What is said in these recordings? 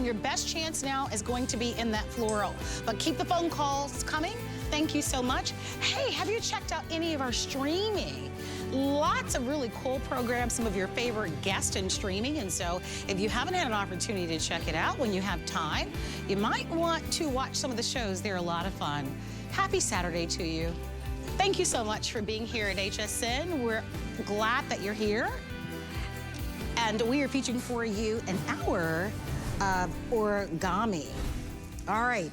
Your best chance now is going to be in that floral. But keep the phone calls coming. Thank you so much. Hey, have you checked out any of our streaming? Lots of really cool programs, some of your favorite guests in streaming. And so if you haven't had an opportunity to check it out when you have time, you might want to watch some of the shows. They're a lot of fun. Happy Saturday to you. Thank you so much for being here at HSN. We're glad that you're here. And we are featuring for you an hour of origami. All right,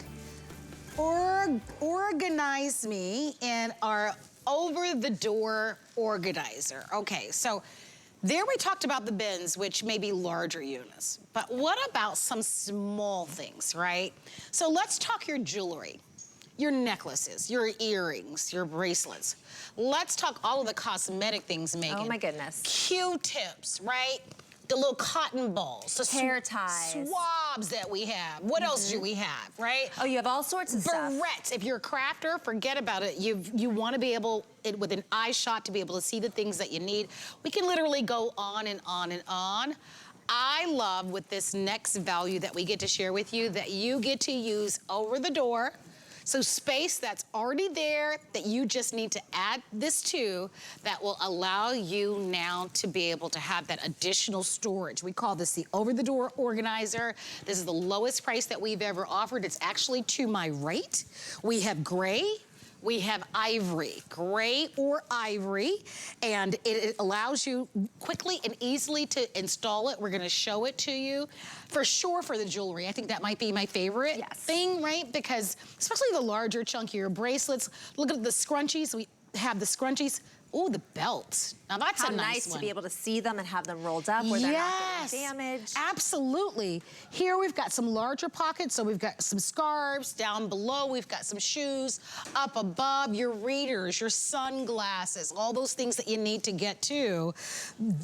Organize Me in our over-the-door organizer. Okay, so there we talked about the bins, which may be larger units, but what about some small things, right? So let's talk your jewelry, your necklaces, your earrings, your bracelets. Let's talk all of the cosmetic things, Megan. Oh my goodness. Q-tips, right? The little cotton balls, the hair ties, swabs that we have. What else do we have, right? Oh, you have all sorts of stuff. Barrettes. If you're a crafter, forget about it. You want to be able, with an eye shot, to be able to see the things that you need. We can literally go on and on and on. I love with this next value that we get to share with you that you get to use over the door. So space that's already there that you just need to add this to that will allow you now to be able to have that additional storage. We call this the over-the-door organizer. This is the lowest price that we've ever offered. It's actually to my right. We have gray. We have ivory, gray or ivory, and it allows you quickly and easily to install it. We're gonna show it to you. For sure for the jewelry, I think that might be my favorite thing, right? Because especially the larger, chunkier bracelets. Look at the scrunchies. We have the scrunchies. Oh, the belts. Now that's a nice one. To be able to see them and have them rolled up where they're not getting damaged. Absolutely. Here we've got some larger pockets, so we've got some scarves. Down below, we've got some shoes. Up above, your readers, your sunglasses, all those things that you need to get to.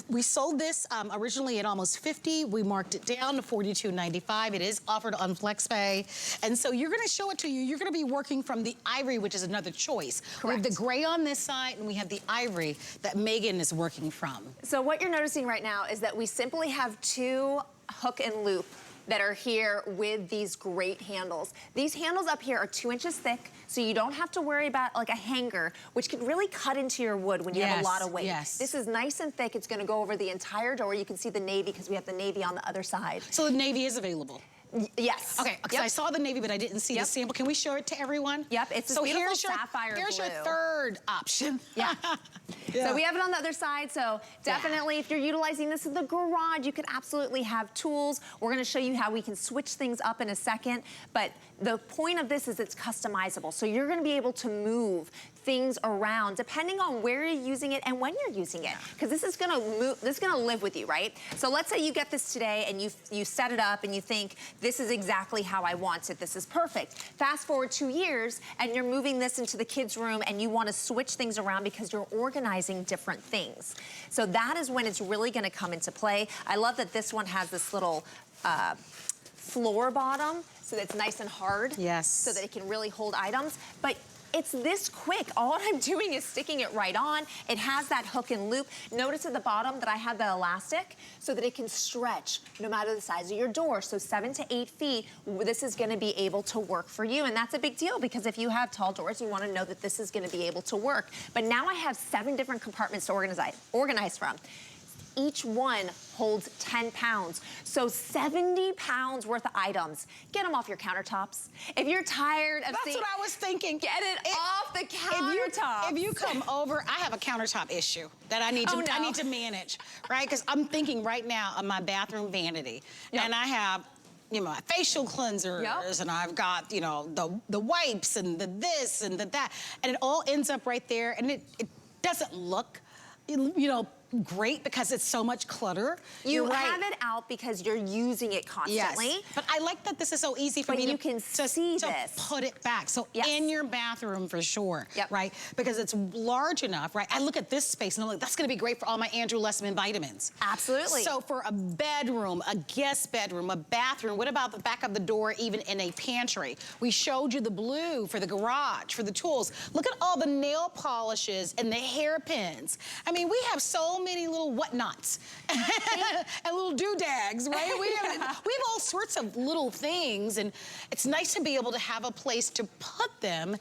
We sold this originally at almost $50. We marked it down to $42.95. It is offered on FlexPay. And so you're gonna show it to you. You're gonna be working from the ivory, which is another choice. Correct. We have the gray on this side, and we have the ivory that Megan is working from. So what you're noticing right now is that we simply have two hook and loop that are here with these great handles. These handles up here are 2 inches thick, so you don't have to worry about like a hanger, which could really cut into your wood when you have a lot of weight. Yes. This is nice and thick. It's gonna go over the entire door. You can see the navy because we have the navy on the other side. So the navy is available? Yes. Okay, because I saw the navy, but I didn't see the sample. Can we show it to everyone? Yep, it's this beautiful sapphire blue. Here's your third option. Yeah. So we have it on the other side, so definitely if you're utilizing this in the garage, you could absolutely have tools. We're gonna show you how we can switch things up in a second, but the point of this is it's customizable. So you're gonna be able to move things around depending on where you're using it and when you're using it, because this is gonna move, this is gonna live with you, right? So let's say you get this today and you set it up and you think, this is exactly how I want it, this is perfect. Fast forward 2 years and you're moving this into the kids' room and you wanna switch things around because you're organizing different things. So that is when it's really gonna come into play. I love that this one has this little floor bottom so that it's nice and hard. Yes. So that it can really hold items. But it's this quick. All I'm doing is sticking it right on. It has that hook and loop. Notice at the bottom that I have the elastic so that it can stretch no matter the size of your door. So 7 to 8 feet, this is gonna be able to work for you. And that's a big deal because if you have tall doors, you wanna know that this is gonna be able to work. But now I have 7 different compartments to organize from. Each one holds 10 pounds. So 70 pounds worth of items. Get them off your countertops. If you're tired of That's what I was thinking. Get it off the countertops. If you come over, I have a countertop issue that I need to, I need to manage, right? Because I'm thinking right now of my bathroom vanity. And I have, you know, my facial cleansers, and I've got, you know, the wipes and the this and the that. And it all ends up right there. And it doesn't look, you know, great because it's so much clutter. You have it out because you're using it constantly. Yes. But I like that this is so easy for me to put it back. So in your bathroom for sure, right? Because it's large enough, right? I look at this space and I'm like, that's gonna be great for all my Andrew Lessman vitamins. Absolutely. So for a bedroom, a guest bedroom, a bathroom, what about the back of the door, even in a pantry? We showed you the blue for the garage, for the tools. Look at all the nail polishes and the hairpins. I mean, we have so so many little whatnots and little doodads, right? We have all sorts of little things, and it's nice to be able to have a place to put them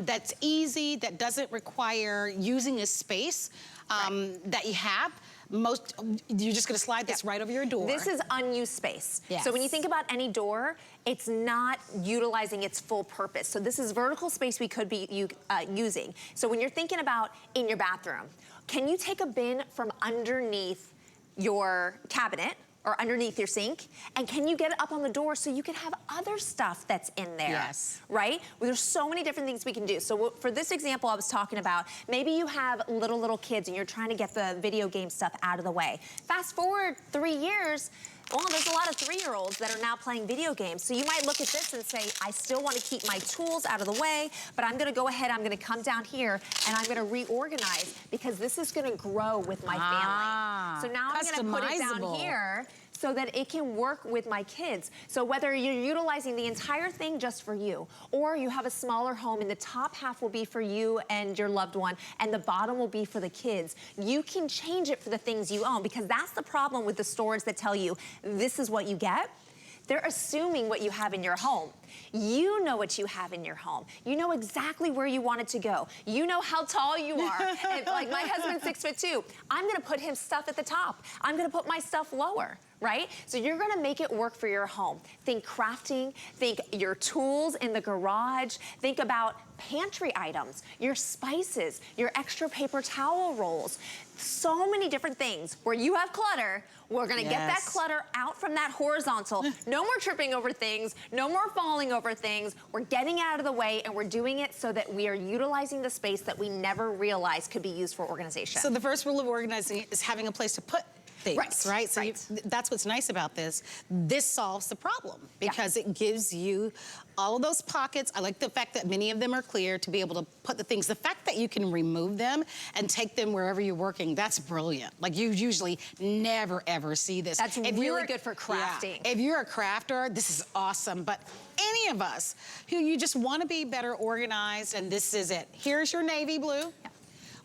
that's easy, that doesn't require using a space that you have. You're just gonna slide this right over your door. This is unused space. Yes. So when you think about any door, it's not utilizing its full purpose. So this is vertical space we could be using. So when you're thinking about in your bathroom, can you take a bin from underneath your cabinet or underneath your sink, and can you get it up on the door so you can have other stuff that's in there? Yes. Right? Well, there's so many different things we can do. So for this example I was talking about, maybe you have little kids and you're trying to get the video game stuff out of the way. Fast forward 3 years, well, there's a lot of 3-year-olds that are now playing video games. So you might look at this and say, I still want to keep my tools out of the way, but I'm gonna go ahead, I'm gonna come down here and I'm gonna reorganize because this is gonna grow with my family. So now I'm gonna put it down here so that it can work with my kids. So whether you're utilizing the entire thing just for you, or you have a smaller home and the top half will be for you and your loved one, and the bottom will be for the kids, you can change it for the things you own, because that's the problem with the stores that tell you, this is what you get. They're assuming what you have in your home. You know what you have in your home. You know exactly where you want it to go. You know how tall you are. And like my husband's 6'2". I'm gonna put his stuff at the top. I'm gonna put my stuff lower, right? So you're gonna make it work for your home. Think crafting, think your tools in the garage, think about pantry items, your spices, your extra paper towel rolls. So many different things. Where you have clutter, we're gonna get that clutter out from that horizontal. No more tripping over things, no more falling over things. We're getting out of the way, and we're doing it so that we are utilizing the space that we never realized could be used for organization. So the first rule of organizing is having a place to put things, right? So that's what's nice about this. This solves the problem because it gives you all of those pockets. I like the fact that many of them are clear to be able to put the things. The fact that you can remove them and take them wherever you're working, that's brilliant. Like you usually never ever see this. That's really good for crafting. If you're a crafter, this is awesome. But any of us who you just want to be better organized, and this is it. Here's your navy blue.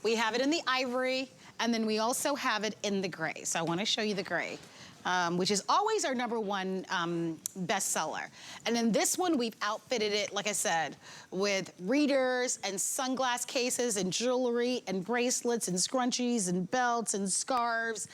We have it in the ivory. And then we also have it in the gray. So I want to show you the gray, which is always our #1 bestseller. And then this one, we've outfitted it, like I said, with readers and sunglass cases and jewelry and bracelets and scrunchies and belts and scarves.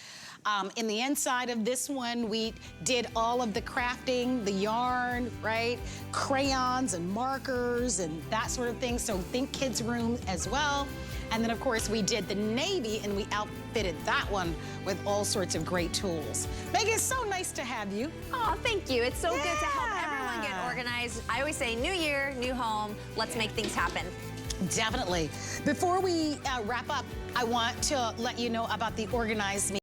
In the inside of this one, we did all of the crafting, the yarn, right? Crayons and markers and that sort of thing. So think kids' room as well. And then, of course, we did the navy, and we outfitted that one with all sorts of great tools. Megan, it's so nice to have you. Oh, thank you. It's so good to help everyone get organized. I always say, new year, new home. Let's make things happen. Definitely. Before we wrap up, I want to let you know about the Organizeme